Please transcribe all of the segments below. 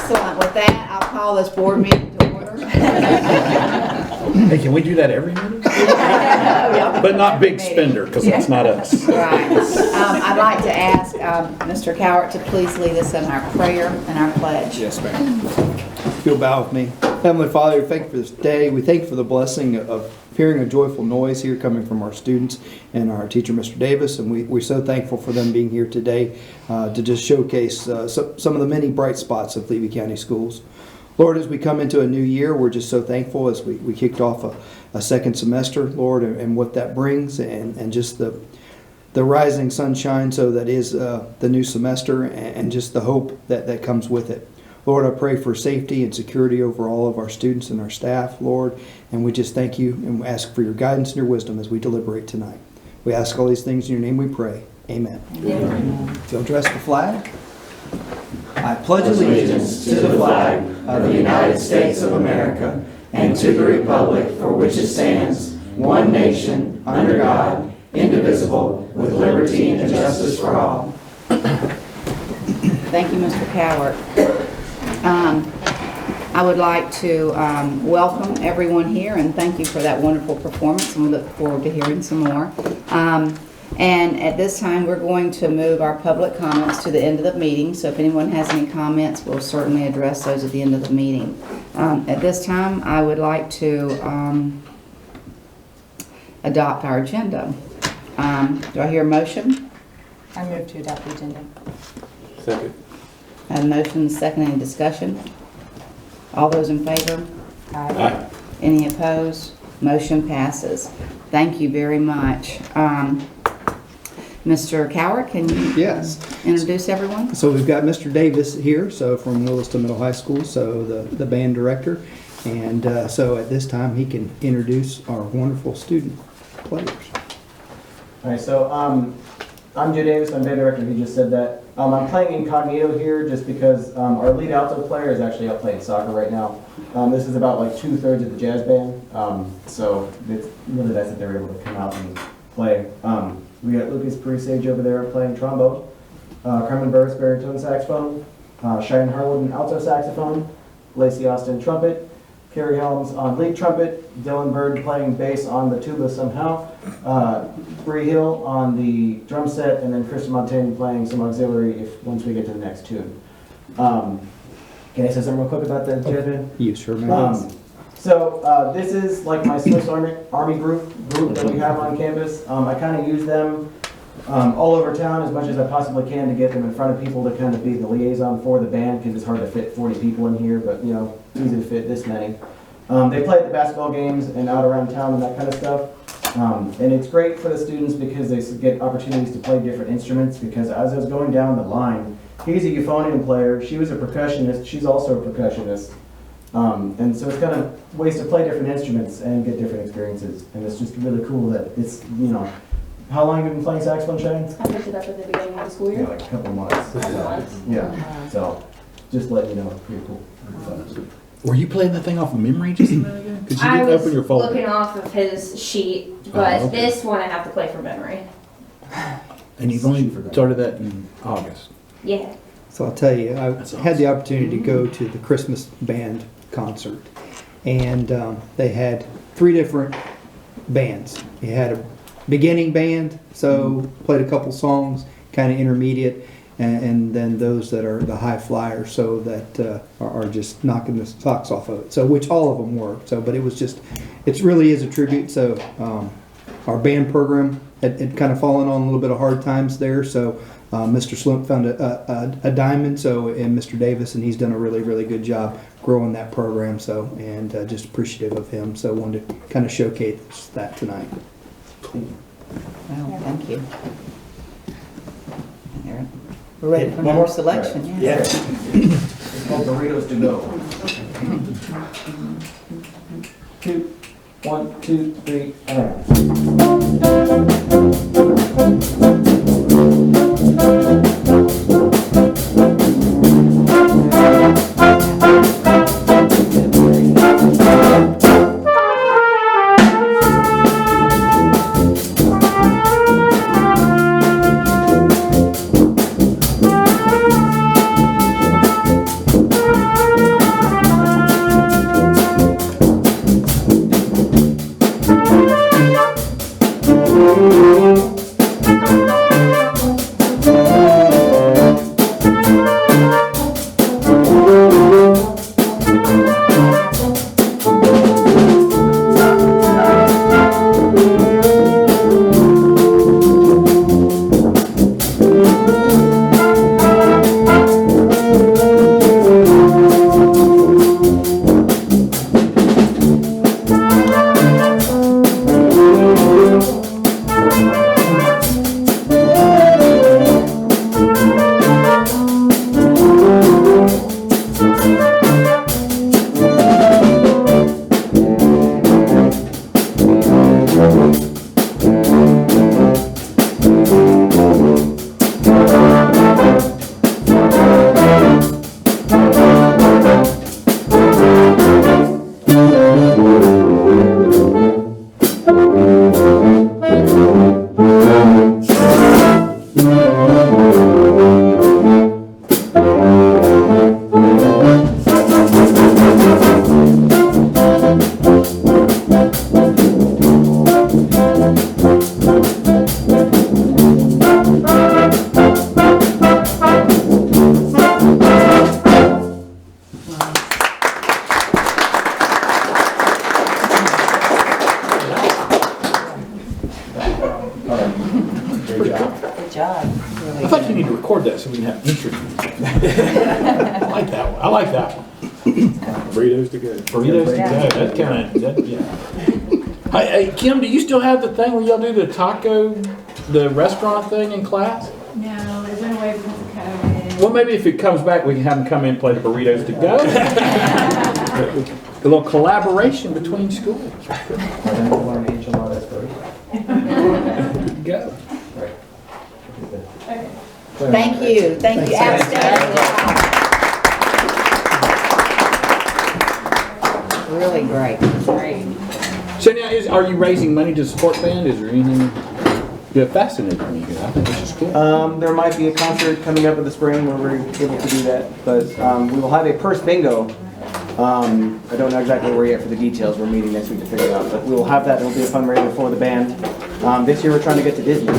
Excellent. With that, I'll call this board meeting to order. Hey, can we do that every meeting? But not big spender, because that's not us. Right. I'd like to ask Mr. Cowart to please lead us in our prayer and our pledge. Yes, ma'am. If you'll bow with me. Heavenly Father, we thank you for this day. We thank you for the blessing of hearing a joyful noise here coming from our students and our teacher, Mr. Davis. And we're so thankful for them being here today to just showcase some of the many bright spots of Levy County Schools. Lord, as we come into a new year, we're just so thankful as we kicked off a second semester, Lord, and what that brings, and just the rising sunshine, so that is the new semester, and just the hope that comes with it. Lord, I pray for safety and security over all of our students and our staff, Lord, and we just thank you and ask for your guidance and your wisdom as we deliberate tonight. We ask all these things in your name we pray. Amen. Amen. If you'll address the flag. I pledge allegiance to the flag of the United States of America and to the republic for which it stands, one nation, under God, indivisible, with liberty and justice for all. Thank you, Mr. Cowart. I would like to welcome everyone here and thank you for that wonderful performance, and we look forward to hearing some more. And at this time, we're going to move our public comments to the end of the meeting. So if anyone has any comments, we'll certainly address those at the end of the meeting. At this time, I would like to adopt our agenda. Do I hear a motion? I move to adopt the agenda. Second. I have a motion, second, any discussion? All those in favor? Aye. Any opposed? Motion passes. Thank you very much. Mr. Cowart, can you Yes. introduce everyone? So we've got Mr. Davis here, so from Williston Middle High School, so the band director. And so at this time, he can introduce our wonderful student players. All right, so I'm Joe Davis, I'm band director, he just said that. I'm playing incognito here just because our lead alto player is actually out playing soccer right now. This is about like 2/3 of the jazz band, so it's really nice that they're able to come out and play. We got Lucas Presage over there playing trombone, Carmen Burris baritone saxophone, Cheyenne Harwood alto saxophone, Lacey Austin trumpet, Carrie Helms on lead trumpet, Dylan Bird playing bass on the tuba somehow, Bree Hill on the drum set, and then Krista Montaigne playing some auxiliary once we get to the next tune. Can I say something real quick about the jazz band? You sure, man. So this is like my Swiss Army group that we have on campus. I kind of use them all over town as much as I possibly can to get them in front of people to kind of be the liaison for the band, because it's hard to fit 40 people in here, but you know, it's easy to fit this many. They play at the basketball games and out around town and that kind of stuff. And it's great for the students because they get opportunities to play different instruments, because as I was going down the line, he's a euphonium player, she was a percussionist, she's also a percussionist. And so it's kind of ways to play different instruments and get different experiences. And it's just really cool that it's, you know, how long have you been playing saxophone, Shane? I picked it up at the beginning of the school Yeah, year. like a couple months. Yeah, so just let you know, pretty cool. Were you playing the thing off of memory just a minute ago? Because you I didn't was open your folder. looking off of his sheet, but okay. this one I have to play from memory. And you've only started that in August. Yeah. So I'll tell you, I That's had the opportunity to go to the Christmas band concert, and they had 3 different bands. You had a beginning band, so played a couple songs, kind of intermediate, and then those that are the high flyers, so that are just knocking the socks off of it. So which all of them were. So, but it was just, it really is a tribute. So our band program had kind of fallen on a little bit of hard times there. So Mr. Slump found a diamond. So and Mr. Davis, and he's done a really, really good job growing that program. So and just appreciative of him. So wanted to kind of showcase that tonight. Well, thank you. There. We're ready for more selection. Yeah. It's called Burritos to Go. 2, 1, 2, 3, Good job. I thought you need to record that so we can have interviews. I like that one. I like that one. Burritos to go. Burritos to go. That kind of, that, yeah. Hey, Kim, do you still have the thing where y'all do the taco, the restaurant thing in class? No, there's no way because of COVID. Well, maybe if it comes back, we can have them come in and play the burritos to go. A little collaboration between schools. Go. Thank you, thank you. Outstanding. Really great. Great. So now, are you raising money to support band? Is there anything that fascinates me here? I think this is cool. There might be a concert coming up in the spring where we're able to do that, but we will have a purse bingo. I don't know exactly where yet for the details. We're meeting next week to figure it out, but we will have that. It'll be a fundraiser for the band. This year we're trying to get to Disney,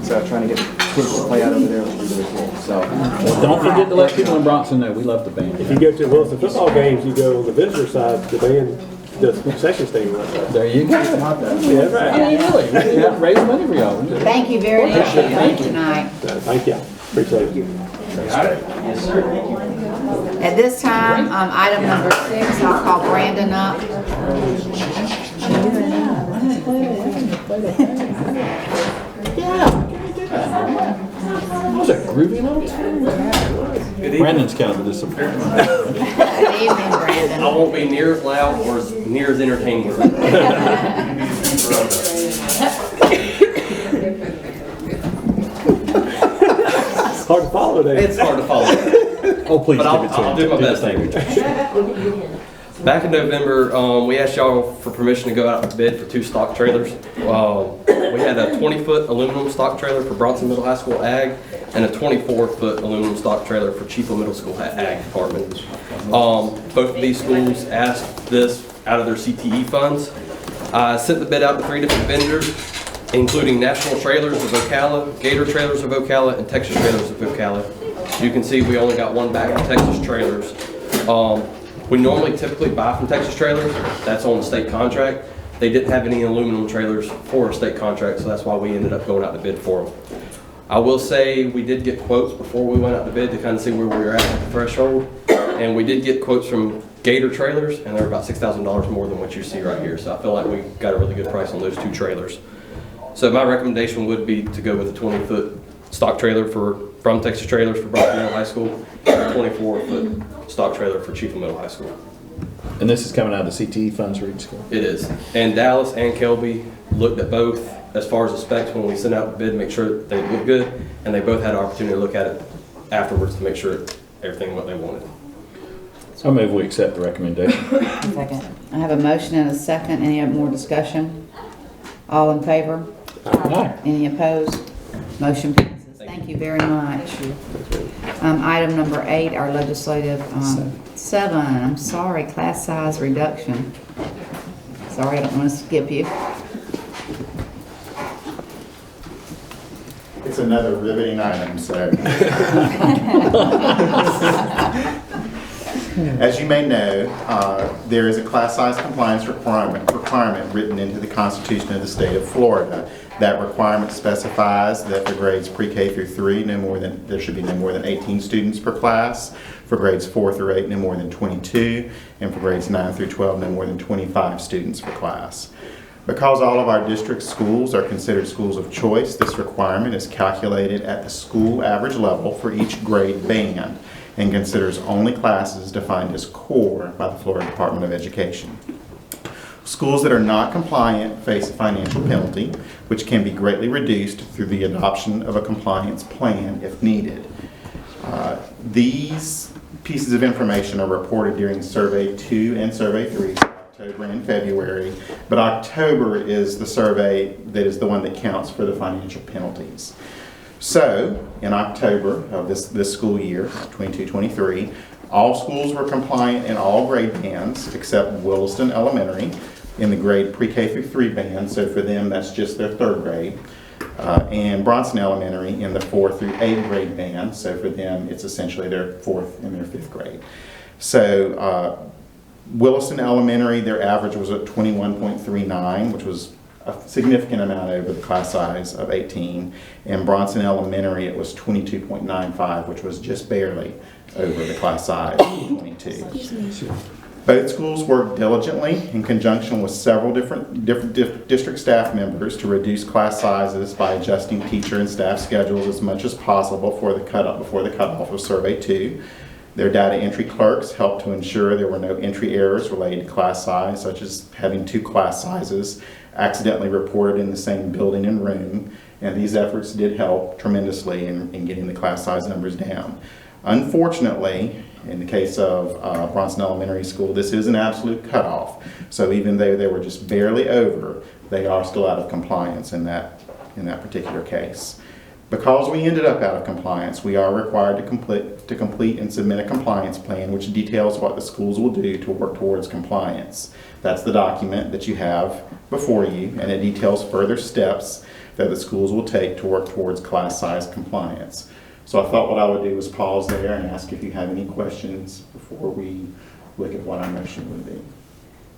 so trying to get kids to play out over there, which will be really cool. So Well, don't forget to let people in Bronson know we love the band. If you go to Wilson football games, you go on the visitor side, the band does concession stand right there. There you go. Yeah, right. I mean, really, we raise money for y'all. Thank you very much for coming tonight. Thank you. Appreciate it. yes, sir. Thank you. At this time, item number 6, I'll call Brandon up. That was a groovy little tune. Brandon's kind of a disappointment. Good evening, Brandon. I won't be near as loud or as near as entertaining as It's hard to follow that. It's hard to follow, Oh, please but give it to him. I'll do my best. Back in November, we asked y'all for permission to go out to bid for 2 stock trailers. We had a 20-foot aluminum stock trailer for Bronson Middle High School Ag and a 24-foot aluminum stock trailer for Chiefville Middle School Ag Department. Both of these schools asked this out of their CTE funds. I sent the bid out to 3 different vendors, including National Trailers of Ocala, Gator Trailers of Ocala, and Texas Trailers of Ocala. You can see we only got one back of Texas Trailers. We normally typically buy from Texas Trailers. That's on the state contract. They didn't have any aluminum trailers for a state contract, so that's why we ended up going out to bid for them. I will say we did get quotes before we went out to bid to kind of see where we were at the threshold. And we did get quotes from Gator Trailers, and they're about $6,000 more than what you see right here. So I feel like we got a really good price on those 2 trailers. So my recommendation would be to go with a 20-foot stock trailer from Texas Trailers for Bronson Middle High School, and a 24-foot stock trailer for Chiefville Middle High School. And this is coming out of the CTE funds for each school? It is. And Dallas and Kelby looked at both as far as the specs when we sent out the bid, make sure they look good, and they both had an opportunity to look at it afterwards to make sure everything what they wanted. I move we accept the recommendation. Second. I have a motion and a second. Any more discussion? All in favor? Aye. Any opposed? Motion passes. Thank you very much. Item number 8, our legislative, 7, I'm sorry, class size reduction. Sorry, I don't want to skip you. It's another riveting item, so. As you may know, there is a class size compliance requirement written into the Constitution of the state of Florida. That requirement specifies that for grades pre-K through 3, there should be no more than 18 students per class. For grades 4 through 8, no more than 22. And for grades 9 through 12, no more than 25 students per class. Because all of our district schools are considered schools of choice, this requirement is calculated at the school average level for each grade band and considers only classes defined as core by the Florida Department of Education. Schools that are not compliant face a financial penalty, which can be greatly reduced through the adoption of a compliance plan if needed. These pieces of information are reported during Survey 2 and Survey 3, October and February, but October is the survey that is the one that counts for the financial penalties. So, in October of this school year, 22-23, all schools were compliant in all grade bands except Williston Elementary in the grade pre-K through 3 band, so for them that's just their 3rd grade, and Bronson Elementary in the 4th through 8th grade band, so for them it's essentially their 4th and their 5th grade. So Williston Elementary, their average was at 21.39, which was a significant amount over the class size of 18. And Bronson Elementary, it was 22.95, which was just barely over the class size of 22. Both schools worked diligently in conjunction with several different district staff members to reduce class sizes by adjusting teacher and staff schedules as much as possible before the cutoff of Survey 2. Their data entry clerks helped to ensure there were no entry errors related to class size, such as having 2 class sizes accidentally reported in the same building and room, and these efforts did help tremendously in getting the class size numbers down. Unfortunately, in the case of Bronson Elementary School, this is an absolute cutoff, so even though they were just barely over, they are still out of compliance in that particular case. Because we ended up out of compliance, we are required to complete and submit a compliance plan which details what the schools will do to work towards compliance. That's the document that you have before you, and it details further steps that the schools will take to work towards class size compliance. So I thought what I would do was pause there and ask if you have any questions before we look at what our motion would be.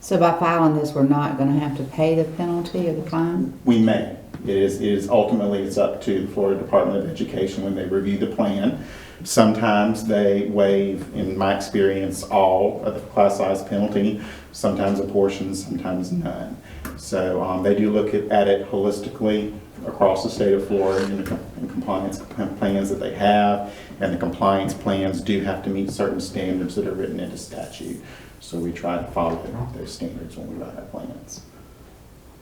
So by filing this, we're not going to have to pay the penalty or the fine? We may. It is ultimately it's up to the Florida Department of Education when they review the plan. Sometimes they waive, in my experience, all of the class size penalty, sometimes a portion, sometimes none. So they do look at it holistically across the state of Florida in compliance plans that they have, and the compliance plans do have to meet certain standards that are written into statute. So we try to follow those standards when we write our plans.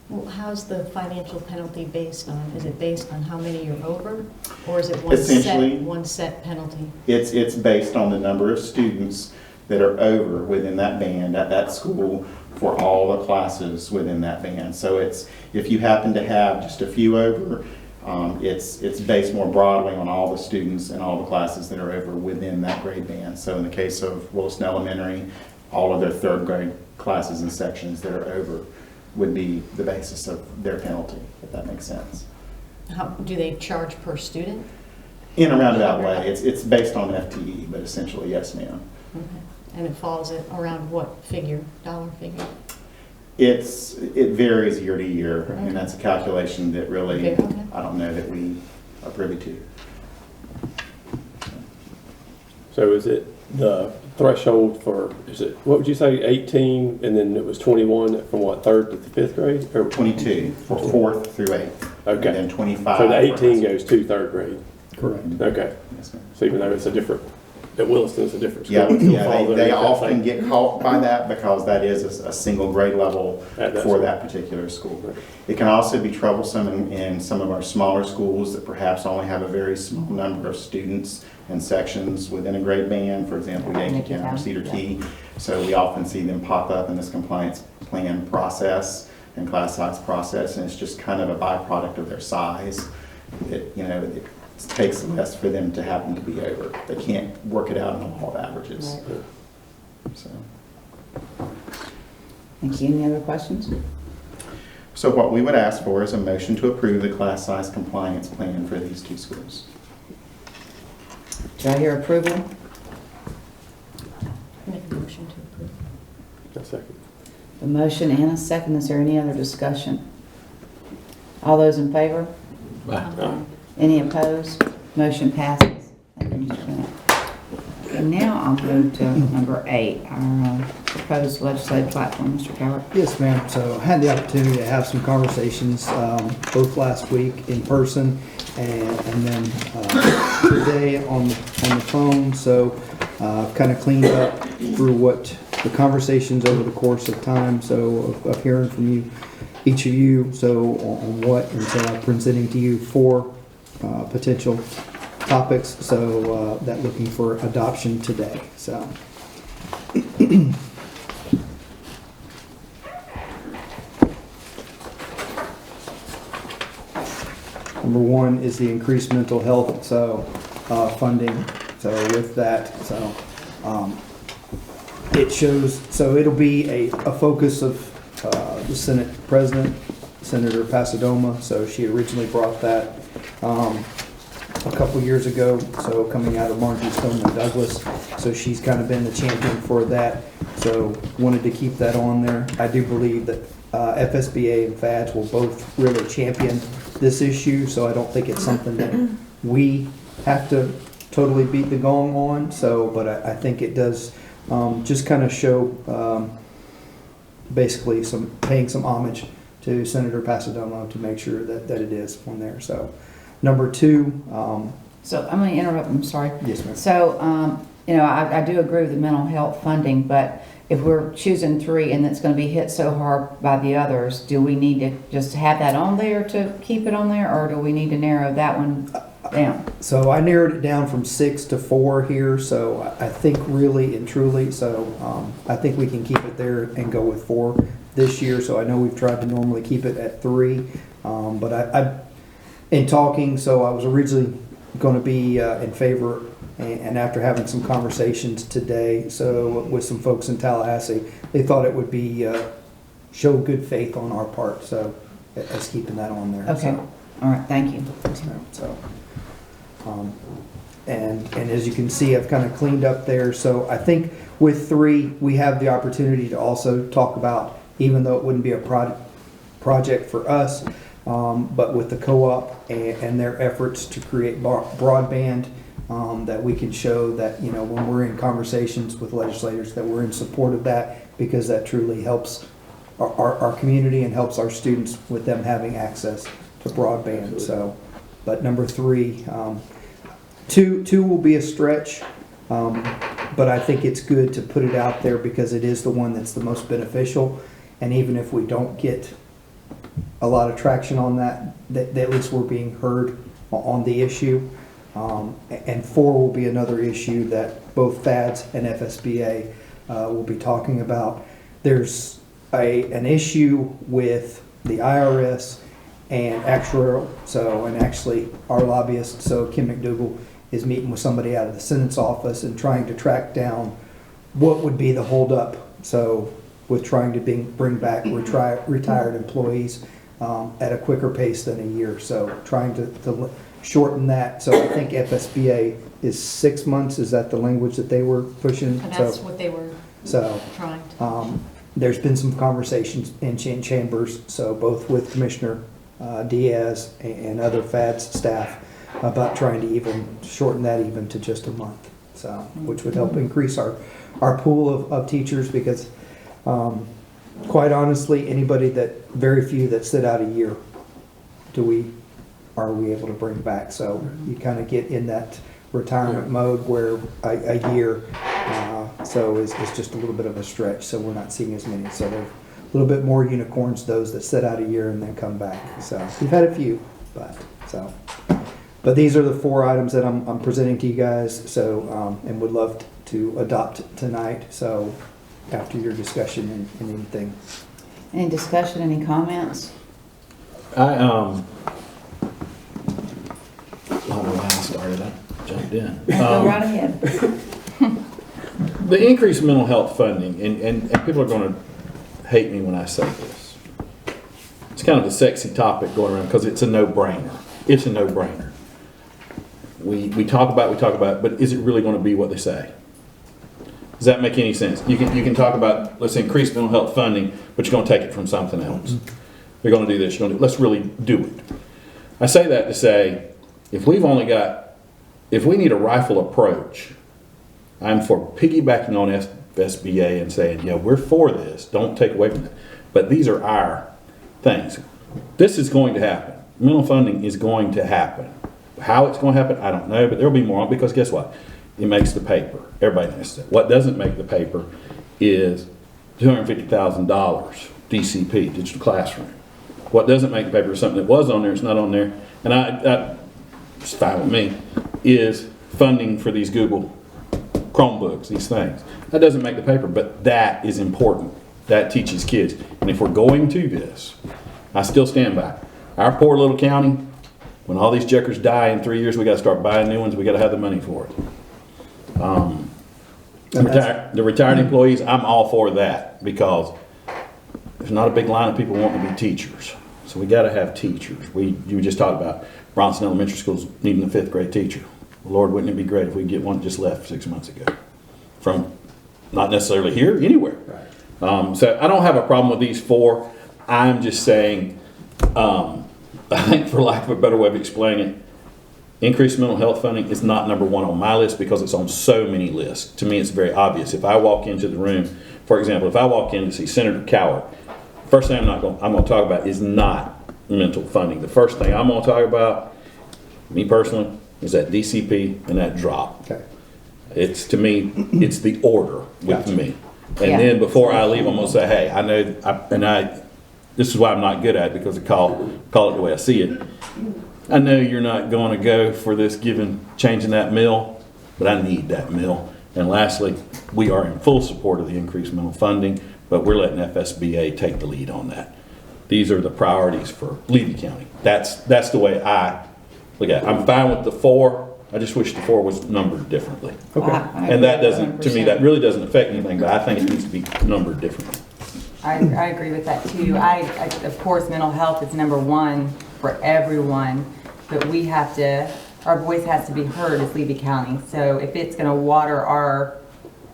Well, how's the financial penalty based on? Is it based on how many you're over, or is it one set penalty? It's based on the number of students that are over within that band at that school for all the classes within that band. So if you happen to have just a few over, it's based more broadly on all the students and all the classes that are over within that grade band. So in the case of Williston Elementary, all of their 3rd grade classes and sections that are over would be the basis of their penalty, if that makes sense. How do they charge per student? In a roundabout way, it's based on FTE, but essentially, yes, ma'am. Okay. And it falls at around what figure, dollar figure? It varies year to year, and that's a calculation that really, Okay. I don't know that we are privy to. So is it the threshold for, what would you say, 18, and then it was 21 from what, 3rd to the 5th grade? Or 22 for 4th through 8th. Okay. And then 25. So the for 18 high goes to 3rd grade? Correct. Okay. Yes, ma'am. So even though it's a different, at Williston it's a different school. Yeah, it still yeah, falls they underneath that often same- get caught by that because that is a single grade level At that for school. that particular school. It can also be troublesome in some of our smaller schools that perhaps only have a very small number of students and sections within a grade band, for example, Yankee County or Cedar Key. So we often see them pop up in this compliance plan process and class size process, and it's just kind of a byproduct of their size. It takes less for them to happen to be over. They can't work it out in the law of averages. So. Thank you. Any other questions? So what we would ask for is a motion to approve the class size compliance plan for these two schools. Do I hear approval? Make a motion to approve. A second. A motion and a second. Is there any other discussion? All those in favor? Any opposed? Motion passes. Thank you, Mr. Bennett. And now I'll move to number 8, our proposed legislative platform. Mr. Cowart. Yes, ma'am. So I had the opportunity to have some conversations, both last week in person and then today on the phone. So I've kind of cleaned up through what the conversations over the course of time. So of hearing from you, each of you, so on what, and so I'm presenting to you 4 potential topics. So that looking for adoption today. So. Number 1 is the increased mental health, funding. So with that, it shows, so it'll be a focus of the Senate President, Senator Pasadoma. So she originally brought that a couple years ago, so coming out of Marjorie Stoneman Douglas. So she's kind of been the champion for that. So wanted to keep that on there. I do believe that FSBA and FADS will both really champion this issue, so I don't think it's something that we have to totally beat the gong on. So, but I think it does just kind of show basically paying some homage to Senator Pasadoma to make sure that it is on there. So, number 2. So I'm going to interrupt. I'm sorry. Yes, ma'am. So, I do agree with the mental health funding, but if we're choosing 3 and it's going to be hit so hard by the others, do we need to just have that on there to keep it on there, or do we need to narrow that one down? So I narrowed it down from 6 to 4 here. So I think really and truly, so I think we can keep it there and go with 4 this year. So I know we've tried to normally keep it at 3, but I in talking, so I was originally going to be in favor. And after having some conversations today, so with some folks in Tallahassee, they thought it would be show good faith on our part. So as keeping that on there. Okay. So, All right. Thank you. so and as you can see, I've kind of cleaned up there. So I think with 3, we have the opportunity to also talk about, even though it wouldn't be a project for us, but with the co-op and their efforts to create broadband. That we can show that, when we're in conversations with legislators, that we're in support of that, because that truly helps our community and helps our students with them having access to broadband. So, but number 3, 2 will be a stretch, but I think it's good to put it out there because it is the one that's the most beneficial. And even if we don't get a lot of traction on that at least we're being heard on the issue. And 4 will be another issue that both FADS and FSBA will be talking about. There's an issue with the IRS and actuarial. So, and actually our lobbyist, so Kim McDougall, is meeting with somebody out of the Senate's office and trying to track down what would be the holdup. So, with trying to bring back retired employees at a quicker pace than a year. So, trying to shorten that. So I think FSBA is 6 months. Is that the language that they were pushing? And that's what they were trying to. There's been some conversations in chambers, so both with Commissioner Diaz and other FADS staff about trying to even shorten that even to just a month. So, which would help increase our pool of teachers, because quite honestly, very few that sit out a year are we able to bring back. So you kind of get in that retirement mode where a year so is just a little bit of a stretch. So we're not seeing as many. So they're a little bit more unicorns, those that sit out a year and then come back. So we've had a few, but these are the 4 items that I'm presenting to you guys. So and would love to adopt tonight. So after your discussion and anything. Any discussion? Any comments? I don't know how I started. I jumped in. Go right ahead. The increased mental health funding, and people are going to hate me when I say this. It's kind kind of the sexy topic going around because it's a no-brainer. It's a no-brainer. We talk about it, but is it really going to be what they say? Does that make any sense? You can talk about, let's say, increased mental health funding, but you're going to take it from something else. You're going to do this. Let's really do it. I say that to say, if we need a rifle approach, I'm for piggybacking on FSBA and saying, yeah, we're for this. Don't take away from that. But these are our things. This is going to happen. Mental funding is going to happen. How it's going to happen, I don't know, but there'll be more on because guess what? It makes the paper. Everybody knows that. What doesn't make the paper is $250,000 DCP, digital classroom. What doesn't make the paper is something that was on there, it's not on there, and it's fine with me, is funding for these Google Chromebooks, these things. That doesn't make the paper, but that is important. That teaches kids. And if we're going to this, I still stand by. Our poor little county, when all these jackers die in 3 years, we got to start buying new ones. We got to have the money for it. The retired employees, I'm all for that because there's not a big line of people wanting to be teachers. So we got to have teachers. You just talked about Bronson Elementary School's needing a 5th grade teacher. Lord, wouldn't it be great if we could get one that just left 6 months ago from not necessarily here, anywhere. Right. So I don't have a problem with these 4. I'm just saying, I think for lack of a better way of explaining it, increased mental health funding is not number 1 on my list because it's on so many lists. To me, it's very obvious. If I walk into the room, for example, if I walk in to see Senator Coward, first thing I'm going to talk about is not mental funding. The first thing I'm going to talk about, me personally, is that DCP and that drop. Okay. It's, to me, it's the order with me. And Yeah. then before I leave, I'm going to say, hey, I know, this is why I'm not good at it because I call it the way I see it. I know you're not going to go for this changing that mill, but I need that mill. And lastly, we are in full support of the increased mental funding, but we're letting FSBA take the lead on that. These are the priorities for Levy County. That's the way I look at it. I'm fine with the 4. I just wish the 4 was numbered differently. Okay. And that doesn't, to me, that really doesn't affect anything, but I think it needs to be numbered differently. I agree with that too. Of course, mental health is number 1 for everyone, but we have to, our voice has to be heard as Levy County. So if it's going to water our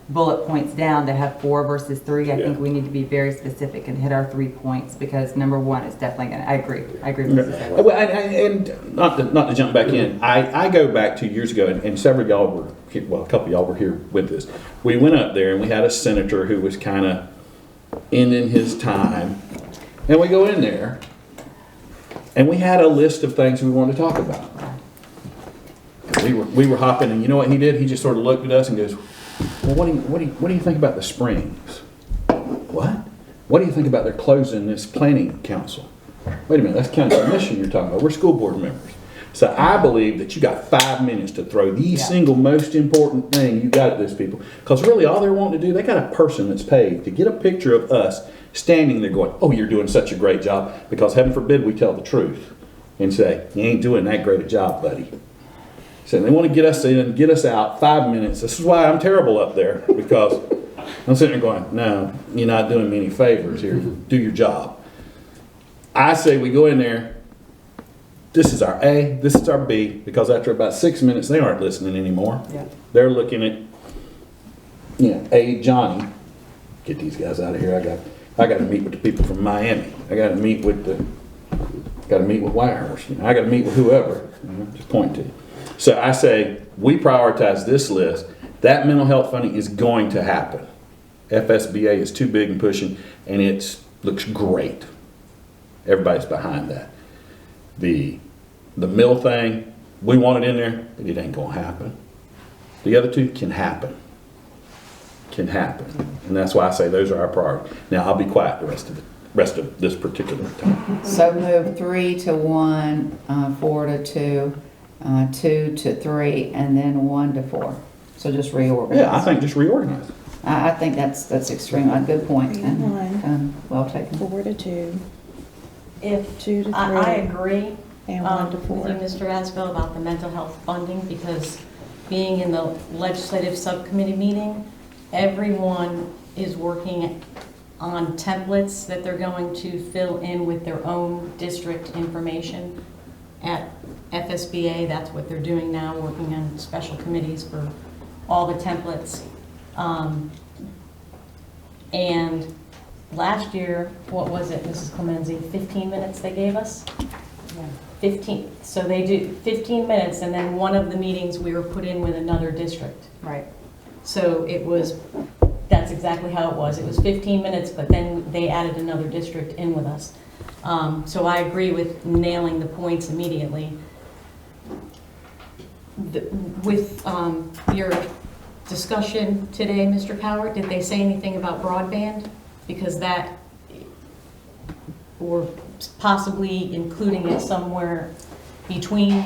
bullet points down to have 4 versus 3, I think we need to be very specific and hit our 3 points because number 1 is definitely going to, I agree with you. Well, and not to jump back in, I go back 2 years ago, and several of y'all were, well, a couple of y'all were here with us. We went up there and we had a senator who was kind of ending his time, and we go in there, and we had a list of things we wanted to talk about. We were hopping, and you know what he did? He just sort of looked at us and goes, well, what do you think about the Springs? What? What do you think about their closing this planning council? Wait a minute, that's county commission you're talking about. We're school board members. So I believe that you got 5 minutes to throw the single most important thing you got at those people. Because really all they're wanting to do, they got a person that's paid to get a picture of us standing there going, oh, you're doing such a great job. Because heaven forbid we tell the truth and say, you ain't doing that great a job, buddy. So they want to get us in, get us out, 5 minutes. This is why I'm terrible up there. Because I'm sitting there going, no, you're not doing me any favors here. Do your job. I say we go in there. This is our A, this is our B, because after about 6 minutes, they aren't listening anymore. Yeah. They're looking at, A, Johnny, get these guys out of here. I got to meet with the people from Miami. I got to meet with Whitehurst. I got to meet with whoever. Just point to. So I say we prioritize this list. That mental health funding is going to happen. FSBA is too big and pushing, and it looks great. Everybody's behind that. The mill thing, we want it in there, but it ain't gonna happen. The other 2 can happen. Can happen. And that's why I say those are our priorities. Now I'll be quiet the rest of this particular time. So move 3 to 1, 4 to 2, 2 to 3, and then 1 to 4. So just reorganize. Yeah, I think just reorganize. I think that's extreme, a good point, and well taken. 4 to 2. If 2 to 3. I agree And 1 to 4. with you, Mr. Asbell, about the mental health funding, because being in the legislative subcommittee meeting, everyone is working on templates that they're going to fill in with their own district information at FSBA. That's what they're doing now, working on special committees for all the templates. And last year, what was it, Mrs. Clemenzi, 15 minutes they gave us? 15, so they do 15 minutes, and then one of the meetings we were put in with another district. Right. So that's exactly how it was. It was 15 minutes, but then they added another district in with us. So I agree with nailing the points immediately. With your discussion today, Mr. Cowart, did they say anything about broadband? Because that, or possibly including it somewhere between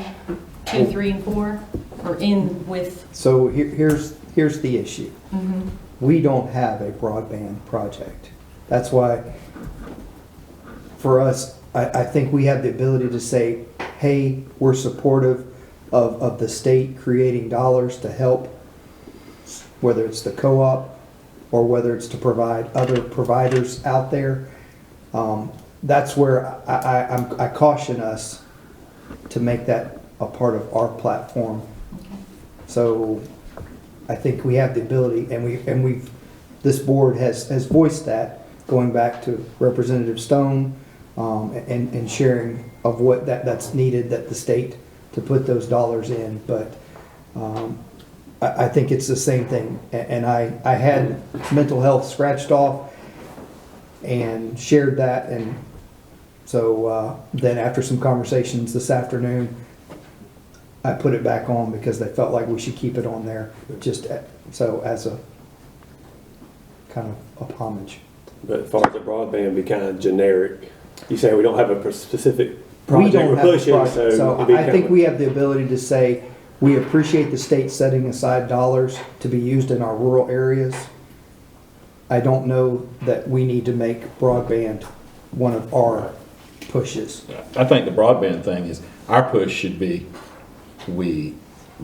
2, 3, and 4, or in with? So here's the issue. Mhm. We don't have a broadband project. That's why, for us, I think we have the ability to say, hey, we're supportive of the state creating dollars to help, whether it's the co-op or whether it's to provide other providers out there. That's where I caution us to make that a part of our platform. So I think we have the ability, and this board has voiced that, going back to Representative Stone, and sharing of what that's needed, that the state to put those dollars in. But I think it's the same thing. And I had mental health scratched off and shared that. And so then after some conversations this afternoon, I put it back on because they felt like we should keep it on there, just so as a kind of a homage. But as far as the broadband, be kind of generic. You say we don't have a specific We project don't we're have a pushing, project, so it'd be I kind think of- we have the ability to say, we appreciate the state setting aside dollars to be used in our rural areas. I don't know that we need to make broadband one of our pushes. I think the broadband thing is, our push should be, we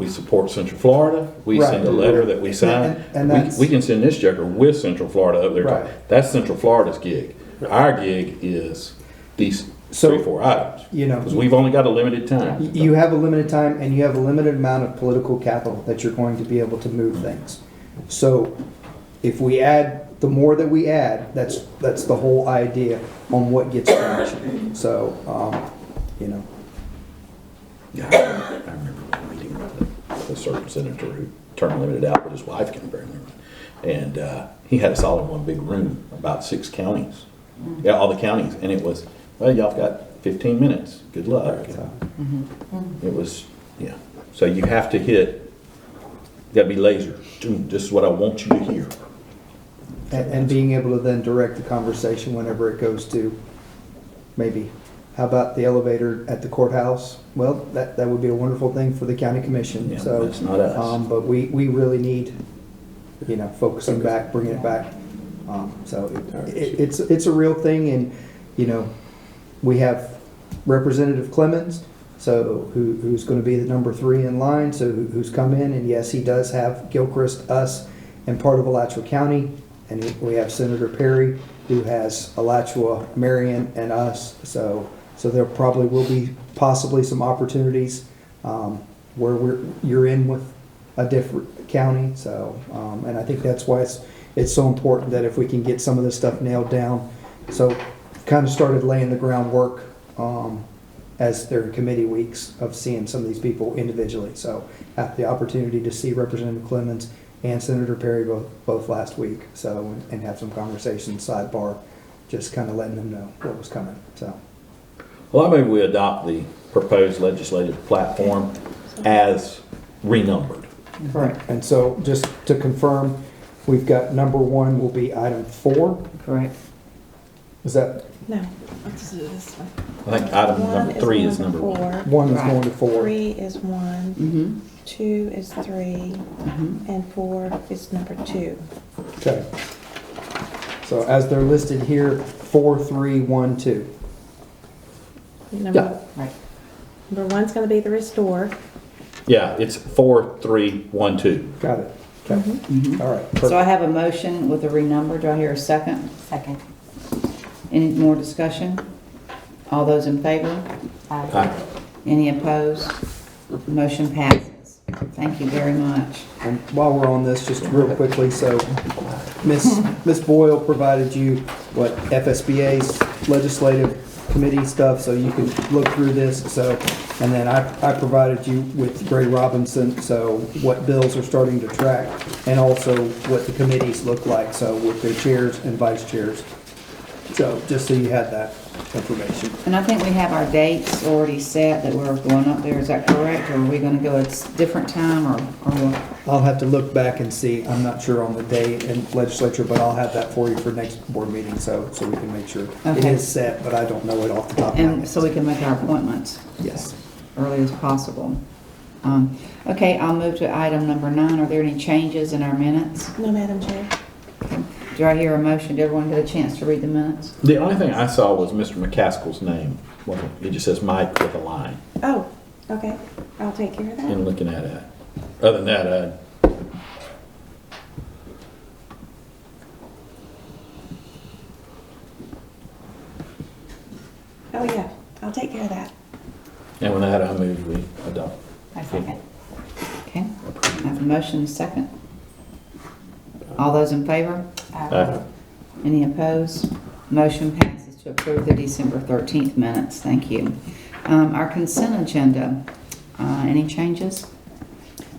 support Central Florida, we Right. send a letter that we sign. And that's- We can send this joker with Central Florida up there. Right. That's Central Florida's gig. Our gig is these So, 3, 4 items. You know, Because we've only got a limited time. you have a limited time and you have a limited amount of political capital that you're going to be able to move things. So if we add, the more that we add, that's the whole idea on what gets traction. So, you know. Yeah, I remember one meeting with a certain senator who term limited out, but his wife came very limited. And he had us all in one big room, about 6 counties. Yeah, all the counties. And it was, well, y'all got 15 minutes. Good luck. It was, yeah. So you have to hit, you got to be laser. This is what I want you to hear. And being able to then direct the conversation whenever it goes to, maybe, how about the elevator at the courthouse? Well, that would be a wonderful thing for the county commission. Yeah, So, that's not us. But we really need, you know, focusing back, bringing it back. So it's a real thing, and, you know, we have Representative Clemens, so who's going to be the number 3 in line, so who's come in, and yes, he does have Gilchrist, us, and part of Alachua County, and we have Senator Perry, who has Alachua, Marion, and us. So there probably will be possibly some opportunities where you're in with a different county. So and I think that's why it's so important that if we can get some of this stuff nailed down. So kind of started laying the groundwork as their committee weeks of seeing some of these people individually. So had the opportunity to see Representative Clemens and Senator Perry both last week. So and have some conversations sidebar, just kind of letting them know what was coming. So. Well, I mean, we adopt the proposed legislative platform as renumbered. Correct. And so just to confirm, we've got number 1 will be item 4. Correct. Is that? No, let's do this one. I think item One number 3 is going to number 1. 1 is Right. going to 4. 3 is 1, Mm-hmm. 2 is 3, Mm-hmm. and 4 is number 2. Okay. So as they're listed here, 4, 3, 1, 2. Number, Right. number 1's going to be the restore. Yeah, it's 4, 3, 1, 2. Got it. Okay. Mhm. All right. So I have a motion with a renumber. Do I hear a second? Second. Any more discussion? All those in favor? Aye. Any opposed? Motion passes. Thank you very much. And while we're on this, just real quickly, so Miss Boyle provided you what FSBA's legislative committee stuff, so you can look through this. So, and then I provided you with Gray Robinson, so what bills are starting to track, and also what the committees look like, so with their chairs and vice chairs. So just so you had that information. And I think we have our dates already set that we're going up there. Is that correct? Or are we going to go at a different time or what? I'll have to look back and see. I'm not sure on the day in legislature, but I'll have that for you for next board meeting, so we can make sure. It Okay. is set, but I don't know it off the top of my And head. so we can make our appointments Yes. early as possible. Okay, I'll move to item number 9. Are there any changes in our minutes? No, Madam Chair. Do I hear a motion? Did everyone get a chance to read the minutes? The only thing I saw was Mr. McCaskill's name. Well, it just says Mike with a line Oh, okay. I'll take care of that. in looking at it. Other than that, Oh, yeah. I'll take care of that. and with that, I move we adopt. I second. Okay, I have a motion and a second. All those in favor? Aye. Any opposed? Motion passes to approve the December 13th minutes. Thank you. Our consent agenda, any changes?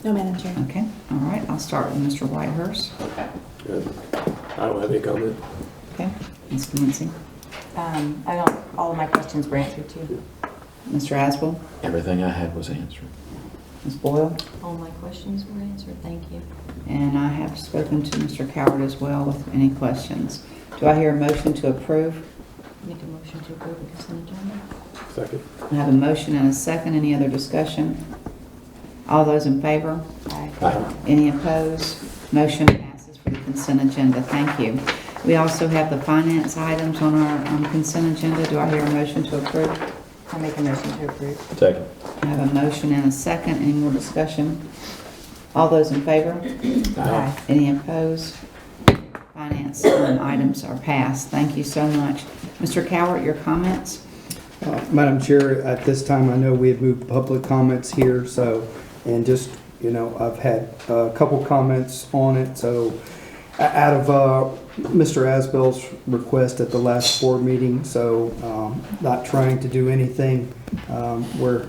No, Madam Chair. Okay, all right, I'll start with Mr. Whitehurst. Good. I don't have any comment. Okay, Ms. Clancy, All of my questions were answered too. Mr. Asbel, Everything I had was answered. Ms. Boyle, All my questions were answered, thank you. and I have spoken to Mr. Coward as well with any questions. Do I hear a motion to approve? Make a motion to approve the consent agenda. Second. I have a motion and a second. Any other discussion? All those in favor? Aye. Any opposed? Motion passes for the consent agenda. Thank you. We also have the finance items on our consent agenda. Do I hear a motion to approve? I'll make a motion to approve. Second. I have a motion and a second. Any more discussion? All those in favor? Aye. Any opposed? Finance items are passed. Thank you so much. Mr. Cowart, your comments? Madam Chair, at this time, I know we had moved public comments here, so, and just, I've had a couple comments on it, so out of Mr. Asbell's request at the last board meeting, so not trying to do anything where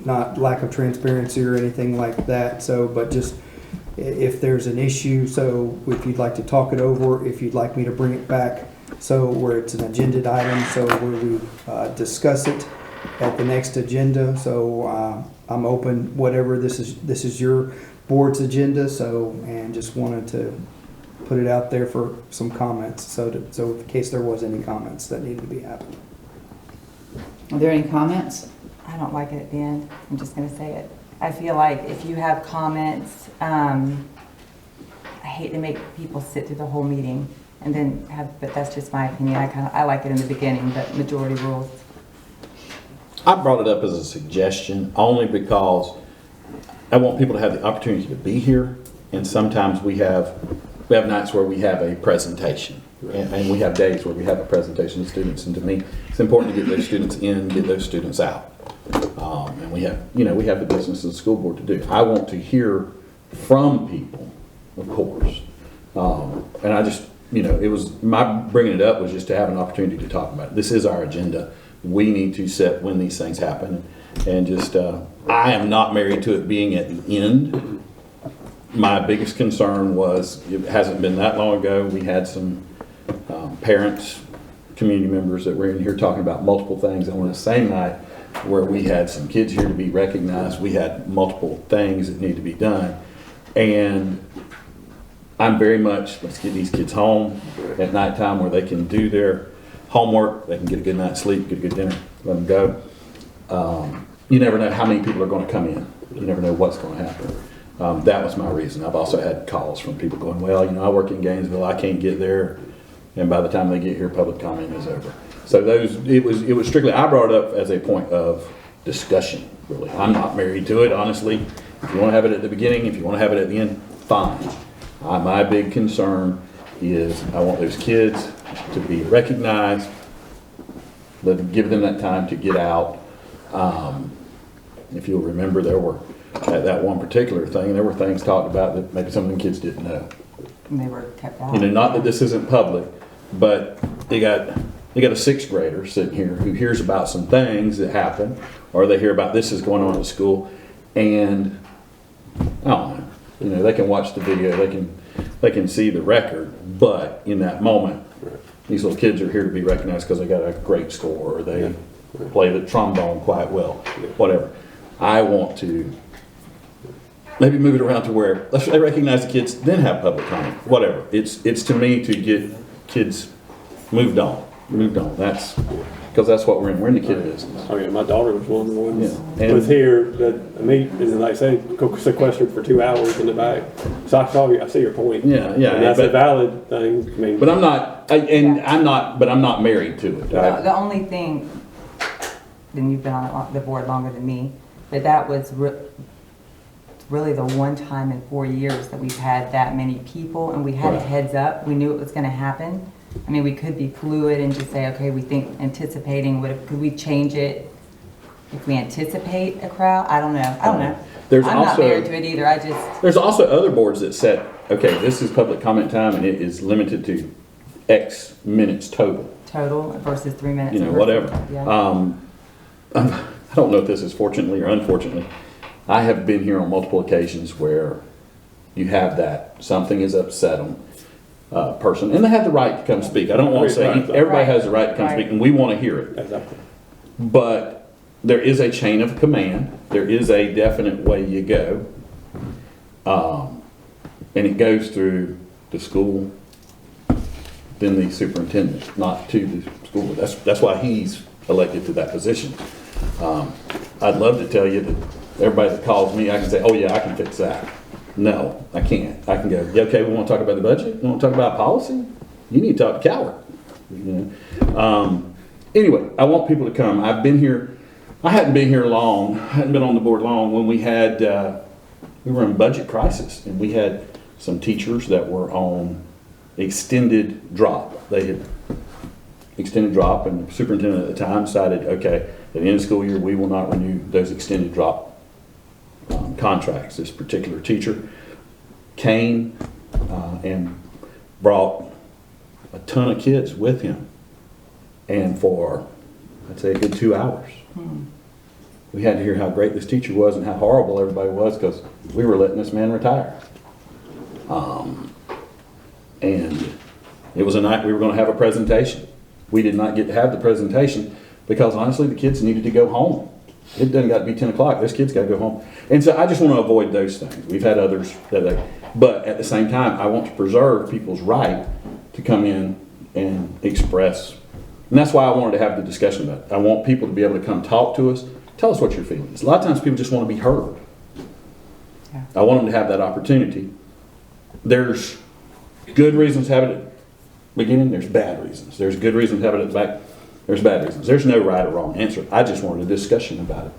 not lack of transparency or anything like that, so, but just if there's an issue, so if you'd like to talk it over, if you'd like me to bring it back, so where it's an agenda item, so where we discuss it at the next agenda, so I'm open, whatever, this is your board's agenda, so, and just wanted to put it out there for some comments, so in case there was any comments that needed to be happened. Are there any comments? I don't like it at the end. I'm just going to say it. I feel like if you have comments, I hate to make people sit through the whole meeting and then but that's just my opinion. I like it in the beginning, but majority rules. I brought it up as a suggestion only because I want people to have the opportunity to be here, and sometimes we have nights where we have a presentation, and we have days where we have a presentation to students, and to me, it's important to get those students in, get those students out. And we have the business of the school board to do. I want to hear from people, of course. And I just, it was, my bringing it up was just to have an opportunity to talk about it. This is our agenda. We need to set when these things happen. And just, I am not married to it being at the end. My biggest concern was, it hasn't been that long ago, we had some parents, community members that were in here talking about multiple things on the same night, where we had some kids here to be recognized. We had multiple things that need to be done. And I'm very much, let's get these kids home at nighttime where they can do their homework, they can get a good night's sleep, get a good dinner, let them go. You never know how many people are going to come in. You never know what's going to happen. That was my reason. I've also had calls from people going, well, I work in Gainesville, I can't get there. And by the time they get here, public comment is over. So it was strictly, I brought it up as a point of discussion, really. I'm not married to it, honestly. If you want to have it at the beginning, if you want to have it at the end, fine. My big concern is I want those kids to be recognized, give them that time to get out. If you'll remember, there were, at that one particular thing, there were things talked about that maybe some of them kids didn't know. And they were kept out. You know, not that this isn't public, but they got a sixth grader sitting here who hears about some things that happen, or they hear about this is going on at school, and I don't know. You know, they can watch the video, they can see the record, but in that moment, these little kids are here to be recognized because they got a great score, or they play the trombone quite well, whatever. I want to maybe move it around to where they recognize the kids, then have public comment, whatever. It's to me to get kids moved on. That's because that's what we're in. We're in the kid business. Oh yeah, my daughter was one of the ones Yeah. that was here that meet, and then like I say, sequestered for 2 hours in the back. So I see your point. Yeah. And that's a valid thing. I mean, But I'm not, but I'm not married to it. The only thing, then you've been on the board longer than me, but that was really the one time in 4 years that we've had that many people, and we had a heads up. We knew it was going to happen. I mean, we could be fluid and just say, okay, we think anticipating. Could we change it if we anticipate a crowd? I don't know. I'm not married to it either. There's also other boards that set, okay, this is public comment time and it is limited to X minutes total. Total versus 3 minutes. You know, whatever. Yeah. I don't know if this is fortunately or unfortunately. I have been here on multiple occasions where you have that something is upset them. Person, and they have the right to come speak. I don't want to say everybody has the right to come speak, and we want to hear it. Exactly. But there is a chain of command. There is a definite way you go, and it goes through the school, then the superintendent, not to the school. That's why he's elected to that position. I'd love to tell you that everybody that calls me, I can say, "Oh yeah, I can fix that." No, I can't. I can go, yeah, okay, we want to talk about the budget? You want to talk about policy? You need to talk to Coward. You know? Anyway, I want people to come. I've been here, I hadn't been here long, I hadn't been on the board long when we had, we were in budget crisis, and we had some teachers that were on extended drop. They had extended drop, and the superintendent at the time decided, okay, at the end of the school year, we will not renew those extended drop contracts. This particular teacher came and brought a ton of kids with him, and for I'd say a good 2 hours we had to hear how great this teacher was and how horrible everybody was because we were letting this man retire. And it was a night we were going to have a presentation. We did not get to have the presentation because honestly the kids needed to go home. It doesn't got to be 10 o'clock. Those kids got to go home. And so I just want to avoid those things. We've had others but at the same time, I want to preserve people's right to come in and express. And that's why I wanted to have the discussion about it. I want people to be able to come talk to us, tell us what your feeling is. A lot of times people just want to be heard. Yeah. I want them to have that opportunity. There's good reasons to have it at the beginning. There's bad reasons. There's good reasons to have it at the back. There's bad reasons. There's no right or wrong answer. I just wanted a discussion about it.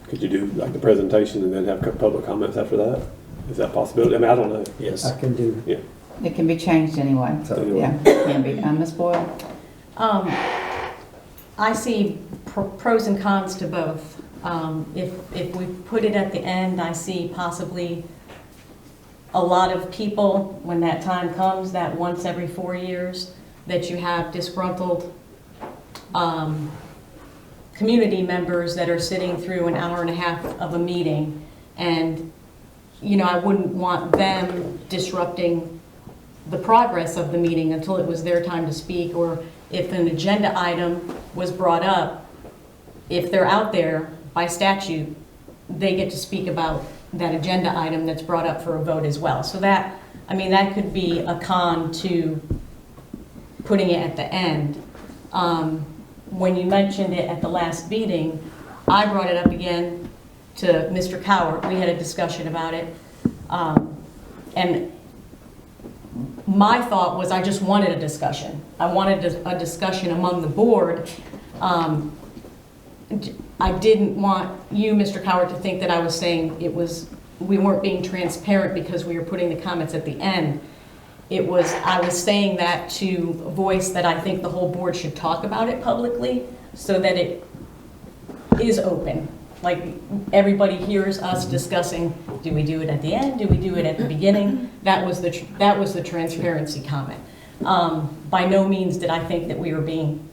Could you do like the presentation and then have public comments after that? Is that a possibility? I mean, I don't know. Yes. I can do. Yeah. It can be changed anyway. Anyway. Yeah, it can be. Ms. Boyle? I see pros and cons to both. If we put it at the end, I see possibly a lot of people, when that time comes, that once every 4 years, that you have disgruntled community members that are sitting through an hour and a half of a meeting. And, you know, I wouldn't want them disrupting the progress of the meeting until it was their time to speak, or if an agenda item was brought up, if they're out there by statute, they get to speak about that agenda item that's brought up for a vote as well. So that, I mean, that could be a con to putting it at the end. When you mentioned it at the last meeting, I brought it up again to Mr. Coward. We had a discussion about it. And my thought was I just wanted a discussion. I wanted a discussion among the board. I didn't want you, Mr. Coward, to think that I was saying it was we weren't being transparent because we were putting the comments at the end. I was saying that to voice that I think the whole board should talk about it publicly so that it is open. Like, everybody hears us discussing, do we do it at the end? Do we do it at the beginning? That was the transparency comment. By no means did I think that we were being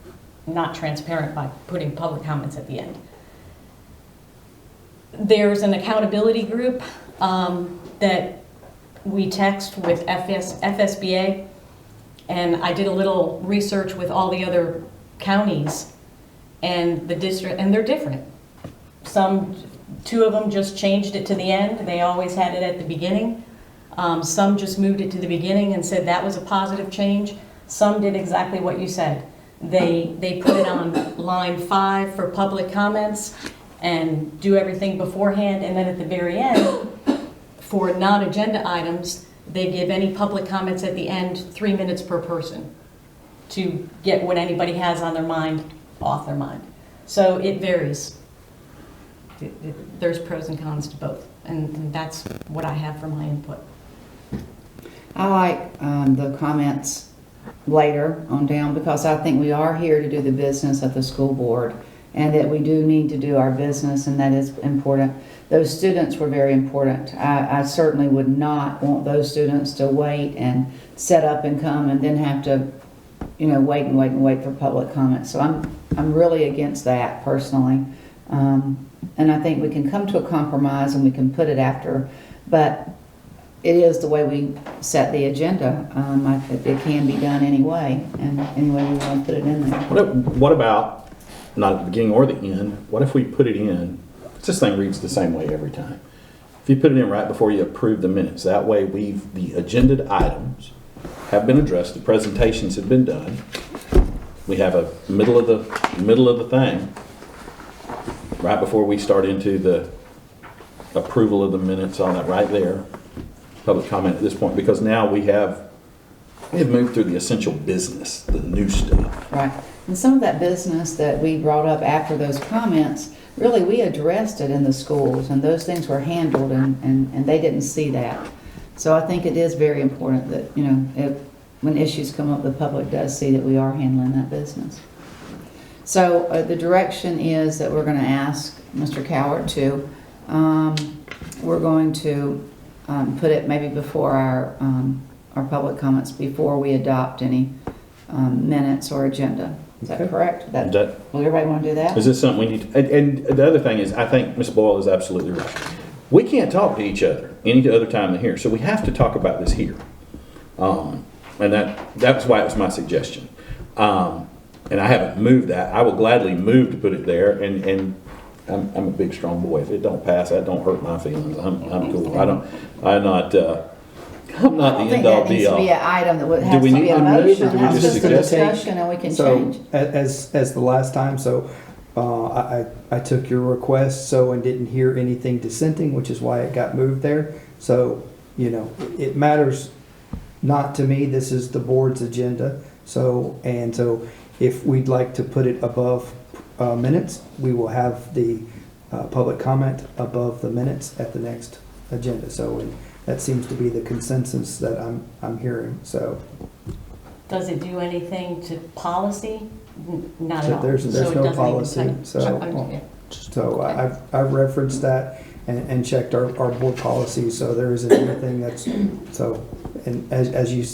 not transparent by putting public comments at the end. There's an accountability group that we text with FSBA, and I did a little research with all the other counties and the district, and they're different. Two of them just changed it to the end. They always had it at the beginning. Some just moved it to the beginning and said that was a positive change. Some did exactly what you said. They put it on line 5 for public comments and do everything beforehand, and then at the very end, for non-agenda items, they give any public comments at the end 3 minutes per person to get what anybody has on their mind off their mind. So it varies. There's pros and cons to both, and that's what I have for my input. I like the comments later on down, because I think we are here to do the business of the school board, and that we do need to do our business, and that is important. Those students were very important. I certainly would not want those students to wait and set up and come and then have to, wait for public comment. So I'm really against that personally. And I think we can come to a compromise and we can put it after, but it is the way we set the agenda. It can be done anyway, and any way we want to put it in there. What about, not at the beginning or the end, what if we put it in, this thing reads the same way every time. If you put it in right before you approve the minutes, that way the agenda items have been addressed, the presentations have been done. We have a middle of the thing, right before we start into the approval of the minutes on that right there, public comment at this point, because now we have moved through the essential business, the new stuff. Right. And some of that business that we brought up after those comments, really we addressed it in the schools, and those things were handled, and they didn't see that. So I think it is very important that, when issues come up, the public does see that we are handling that business. So the direction is that we're going to ask Mr. Cowart to, we're going to put it maybe before our public comments, before we adopt any minutes or agenda. Is that correct? Will everybody want to do that? Is this something we need to, and the other thing is, I think Ms. Boyle is absolutely right. We can't talk to each other any other time than here, so we have to talk about this here. And that's why it was my suggestion. And I haven't moved that. I will gladly move to put it there, and I'm a big, strong boy. If it don't pass, that don't hurt my feelings. I'm cool. I'm not the end all be all. I don't think that needs to be an item that has to be a motion. That's just a discussion, and we can change. As the last time, I took your request, and didn't hear anything dissenting, which is why it got moved there. So, it matters not to me. This is the board's agenda. So if we'd like to put it above minutes, we will have the public comment above the minutes at the next agenda. So that seems to be the consensus that I'm hearing. So Does it do anything to policy? Not at all. There's So it no doesn't policy. even touch- So I've referenced that and checked our board policy. So there isn't anything that's and as you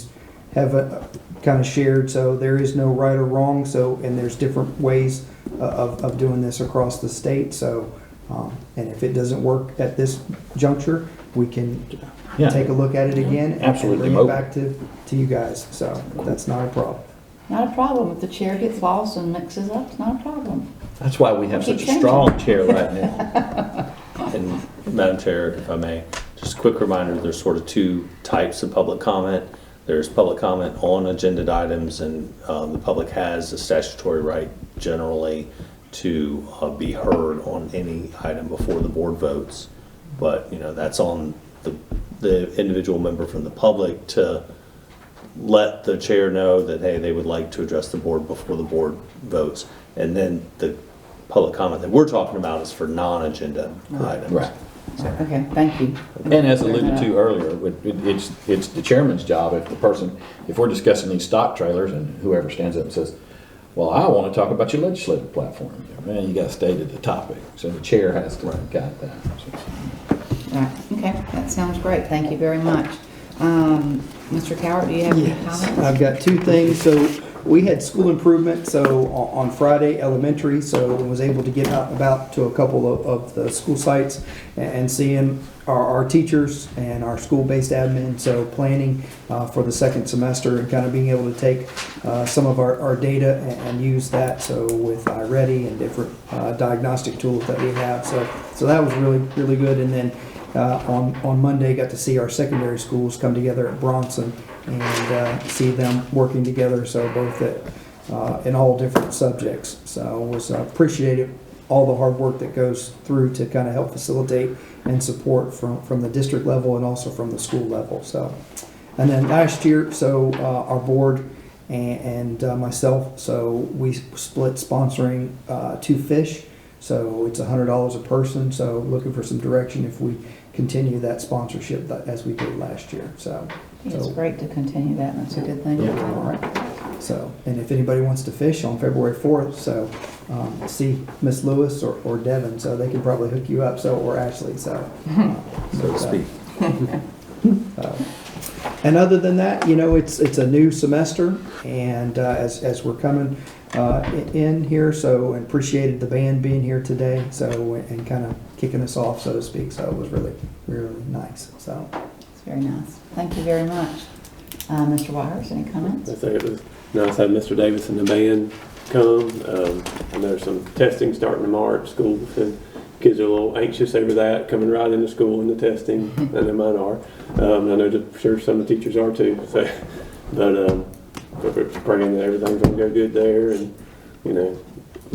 have kind of shared, so there is no right or wrong. And there's different ways of doing this across the state. So and if it doesn't work at this juncture, we can take a look at it again and bring it back to you guys. So that's not a problem. Not a problem. If the chair gets lost and mixes up, it's not a problem. That's why we have such a strong chair right now. And Madam Chair, if I may, just a quick reminder, there's sort of two types of public comment. There's public comment on agenda items, and the public has a statutory right generally to be heard on any item before the board votes. But, that's on the individual member from the public to let the chair know that, hey, they would like to address the board before the board votes. And then the public comment that we're talking about is for non-agenda items. Right. So. Okay, thank you. And as alluded to earlier, it's the chairman's job if we're discussing these stock trailers and whoever stands up and says, well, I want to talk about your legislative platform. Man, you got to stay to the topic. So the chair has to guide that. Right, okay, that sounds great. Thank you very much. Mr. Cowart, do you have any Yes, comments? I've got two things. So we had school improvement, so on Friday, elementary, so I was able to get out and about to a couple of the school sites and seeing our teachers and our school-based admin, so planning for the second semester and kind of being able to take some of our data and use that, so with iReady and different diagnostic tools that we have. So that was really, really good. And then on Monday, got to see our secondary schools come together at Bronson and see them working together, so both in all different subjects. So was appreciative all the hard work that goes through to kind of help facilitate and support from the district level and also from the school level. So, and then last year, so our board and myself, so we split sponsoring 2 fish. So it's $100 a person. So looking for some direction if we continue that sponsorship as we did last year. So It's great to continue that. That's a good thing to do. So, and if anybody wants to fish on February 4th, so see Miss Lewis or Devin, so they can probably hook you up. So, or Ashley. So So to speak. And other than that, it's a new semester, and as we're coming in here, so appreciated the band being here today, so and kind of kicking us off, so to speak. So it was really, really nice. So It's very nice. Thank you very much. Mr. Wires, any comments? I say it was nice having Mr. Davis and the band come. And there's some testing starting tomorrow at school, and kids are a little anxious over that, coming right into school and the testing. I know mine are. I know that for sure some of the teachers are too. So, but we're praying that everything's gonna go good there, and be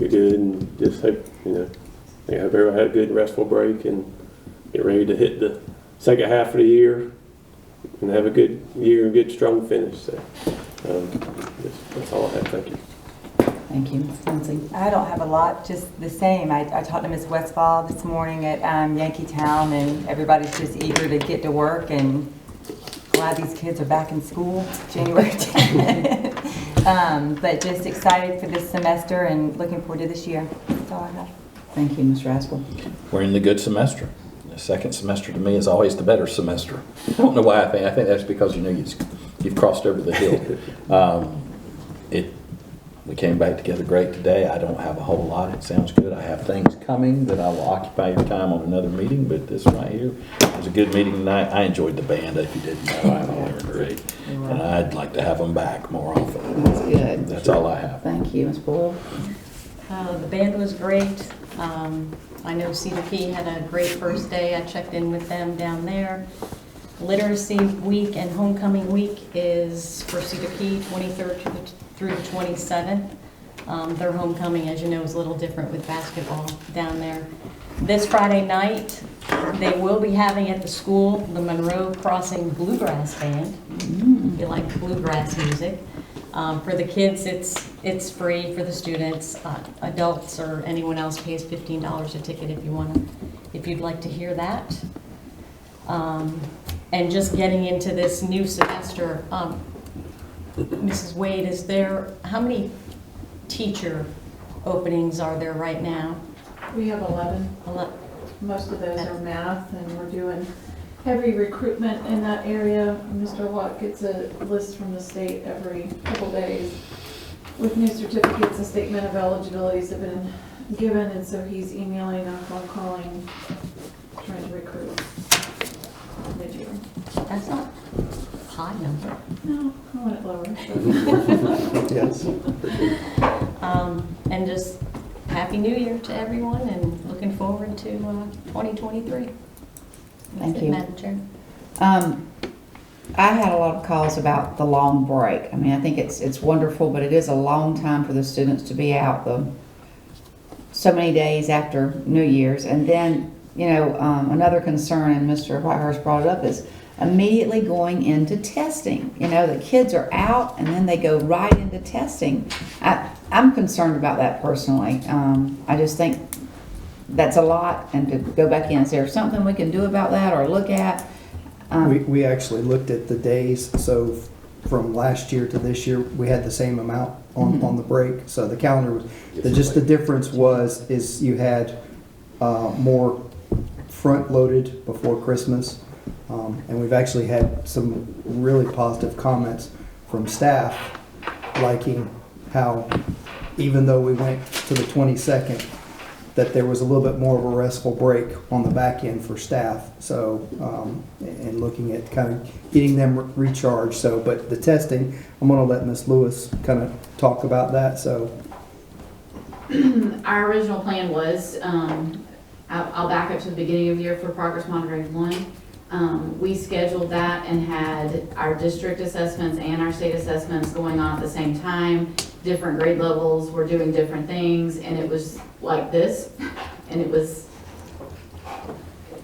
good, and just hope I hope everybody had a good restful break and get ready to hit the second half of the year and have a good year and good strong finish. So that's all I have. Thank you. Thank you, Ms. Lindsay. I don't have a lot, just the same. I talked to Ms. Westfall this morning at Yankeetown, and everybody's just eager to get to work, and glad these kids are back in school January 10th. But just excited for this semester and looking forward to this year. That's all I have. Thank you, Ms. Raskell. We're in the good semester. The second semester to me is always the better semester. I don't know why I think that's because you've crossed over the hill. We came back together great today. I don't have a whole lot. It sounds good. I have things coming that I will occupy your time on another meeting, but this right here was a good meeting tonight. I enjoyed the band. If you didn't know, I thought they were great. And I'd like to have them back more often. That's good. That's all I have. Thank you, Ms. Boyle. The band was great. I know C2P had a great first day. I checked in with them down there. Literacy Week and Homecoming Week is for C2P, 23rd through the 27th. Their homecoming, as you know, is a little different with basketball down there. This Friday night, they will be having at the school the Monroe Crossing Bluegrass Band. If you like bluegrass music. For the kids, it's free. For the students, adults or anyone else pays $15 a ticket if you'd like to hear that. And just getting into this new semester, Mrs. Wade, how many teacher openings are there right now? We have 11. Most of those are math, and we're doing heavy recruitment in that area. Mr. Watt gets a list from the state every couple days with new certificates and statement of eligibilities have been given, and so he's emailing or phone calling, trying to recruit mid-year. That's not a high number. No, I want it lower. yes. And just Happy New Year to everyone, and looking forward to 2023. Thank you. Madam Chair. I had a lot of calls about the long break. I mean, I think it's wonderful, but it is a long time for the students to be out so many days after New Year's. And then, another concern, and Mr. Whitehurst brought it up, is immediately going into testing. The kids are out and then they go right into testing. I'm concerned about that personally. I just think that's a lot, and to go back in, is there something we can do about that or look at? We actually looked at the days, so from last year to this year, we had the same amount on the break. So the calendar was, just the difference is you had more front-loaded before Christmas. And we've actually had some really positive comments from staff liking how, even though we went to the 22nd, that there was a little bit more of a restful break on the back end for staff. So, and looking at kind of getting them recharged. So, but the testing, I'm going to let Ms. Lewis kind of talk about that. So, our original plan was, I'll back up to the beginning of the year for Progress Monitoring 1. We scheduled that and had our district assessments and our state assessments going on at the same time. Different grade levels were doing different things, and it was like this. And it was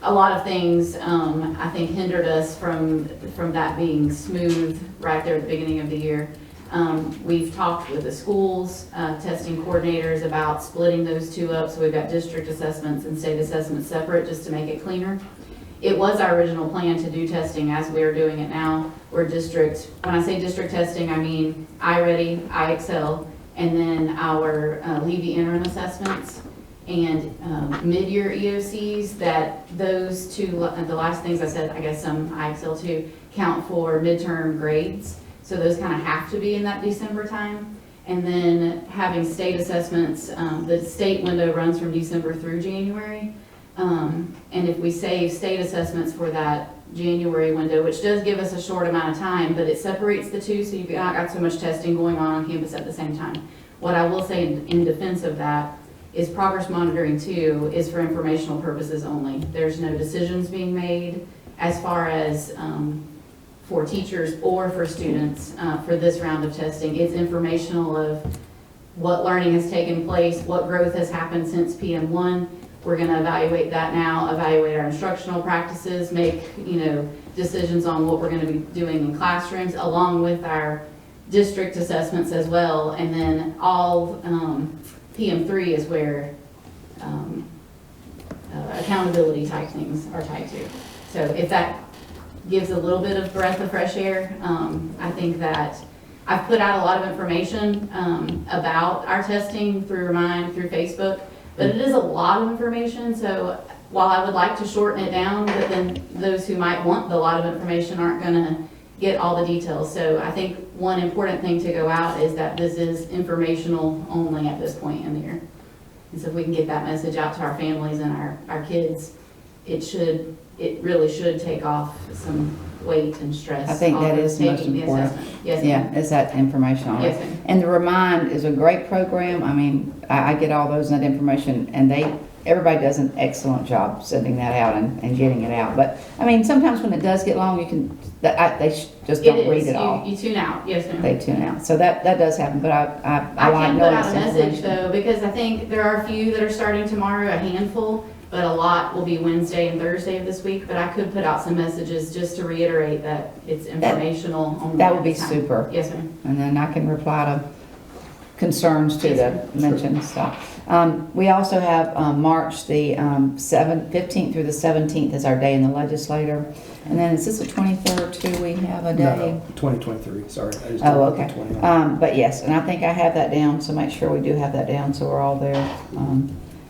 a lot of things, I think, hindered us from that being smooth right there at the beginning of the year. We've talked with the schools, testing coordinators about splitting those two up. So we've got district assessments and state assessments separate just to make it cleaner. It was our original plan to do testing as we are doing it now. We're district, when I say district testing, I mean iReady, iExcel, and then our Levy interim assessments and mid-year EOCs, that those two, the last things I said, I guess some iExcel too, count for midterm grades. So those kind of have to be in that December time. And then having state assessments, the state window runs from December through January. And if we save state assessments for that January window, which does give us a short amount of time, but it separates the two, so you've not got so much testing going on campus at the same time. What I will say in defense of that is Progress Monitoring 2 is for informational purposes only. There's no decisions being made as far as for teachers or for students for this round of testing. It's informational of what learning has taken place, what growth has happened since PM1. We're going to evaluate that now, evaluate our instructional practices, make, decisions on what we're going to be doing in classrooms, along with our district assessments as well. And then all PM3 is where accountability type things are tied to. So if that gives a little bit of breath of fresh air, I think that I've put out a lot of information about our testing through Remind, through Facebook. But it is a lot of information, so while I would like to shorten it down, but then those who might want a lot of information aren't going to get all the details. So I think one important thing to go out is that this is informational only at this point in the year. And so if we can get that message out to our families and our kids, it really should take off some weight and stress. I think that is most important. Yes, yeah, is that information on it. Yes, ma'am. And the Remind is a great program. I mean, I get all those and that information, and everybody does an excellent job sending that out and getting it out. But I mean, sometimes when it does get long, they just don't read it all. You tune out, yes, ma'am. They tune out. So that does happen. But I like can put knowing out a this message information. though, because I think there are a few that are starting tomorrow, a handful. But a lot will be Wednesday and Thursday of this week. But I could put out some messages just to reiterate that it's informational only. That would be at this time. super. Yes, ma'am. And then I can reply to concerns too that mentioned stuff. We also have March the 15th through the 17th is our day in the legislature. And then is this the 23rd too? We have a day? No, 2023, sorry. I just Oh, did the okay. 29. But yes, and I think I have that down, so make sure we do have that down so we're all there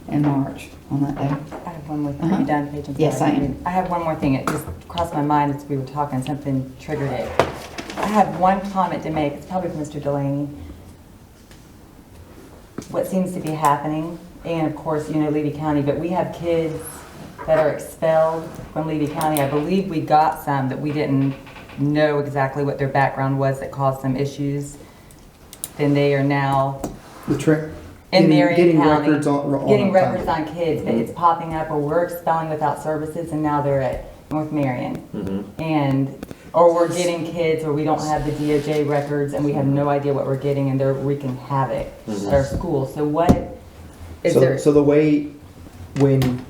in March on that day. I have one more thing. Are you done, Paige? I'm Yes, sorry. I am. I have one more thing. It just crossed my mind as we were talking. Something triggered it. I have one comment to make. It's probably for Mr. Delaney. What seems to be happening, and of course, Levy County, but we have kids that are expelled from Levy County. I believe we got some that we didn't know exactly what their background was that caused some issues. Then they are now in Marion getting County, records on getting time. records on kids, but it's popping up, or we're expelling without services, and now they're at North Marion. Or we're getting kids where we don't have the DOJ records, and we have no idea what we're getting, and they're wreaking havoc at our school. So what is there? So the way when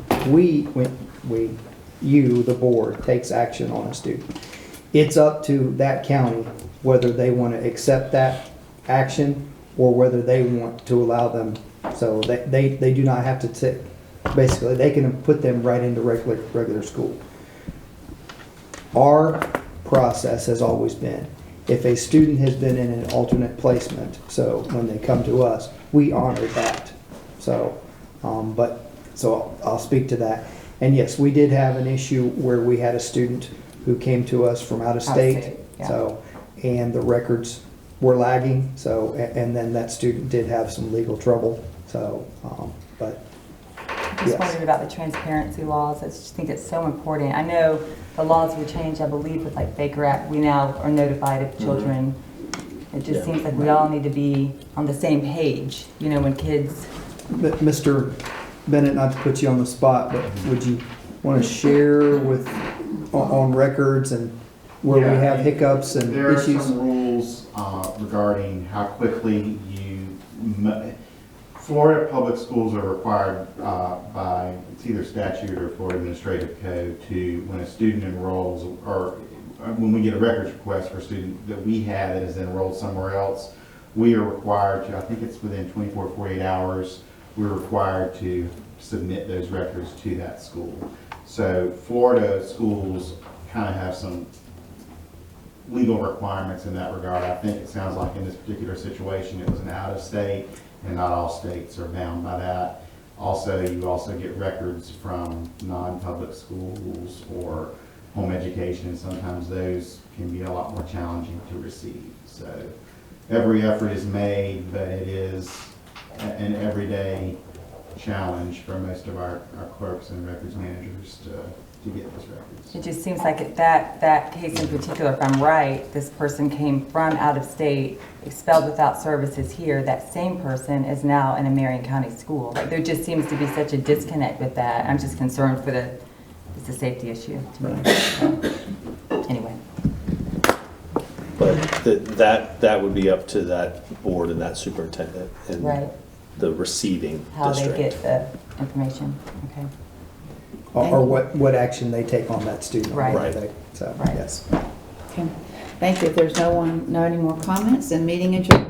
you, the board, takes action on a student, it's up to that county whether they want to accept that action or whether they want to allow them. So they do not have to basically, they can put them right into regular school. Our process has always been, if a student has been in an alternate placement, so when they come to us, we honor that. So, so I'll speak to that. And yes, we did have an issue where we had a student who came to us from out of state. Yeah. So, and the records were lagging, so, and then that student did have some legal trouble, so, but, I just yes. wondered about the transparency laws. I just think it's so important. I know the laws were changed, I believe, with like Baker Act. We now are notified of children. It just seems like we all need to be on the same page, you know, when kids. Mr. Bennett, not to put you on the spot, but would you want to share with, on records and where we have hiccups and There are issues? some rules regarding how quickly Florida public schools are required by, it's either statute or Florida Administrative Code, to, when a student enrolls, or when we get a records request for a student that we have that is enrolled somewhere else, we are required to, I think it's within 24 to 48 hours, we're required to submit those records to that school. So Florida schools kind of have some legal requirements in that regard. I think it sounds like in this particular situation, it was an out-of-state, and not all states are bound by that. Also, you also get records from non-public schools or home education, and sometimes those can be a lot more challenging to receive. So every effort is made, but it is an everyday challenge for most of our clerks and records managers to get those records. It just seems like that case in particular, if I'm right, this person came from out of state, expelled without services here. That same person is now in a Marion County school. Like, there just seems to be such a disconnect with that. I'm just concerned for it's a safety issue to me. So, anyway. But that would be up to that board and that superintendent and Right. the receiving How district. they get the information. Okay. Or what action they take on that student. Right. Right. So, Right. yes. Okay. Thank you. If there's no any more comments, then meeting adjourned.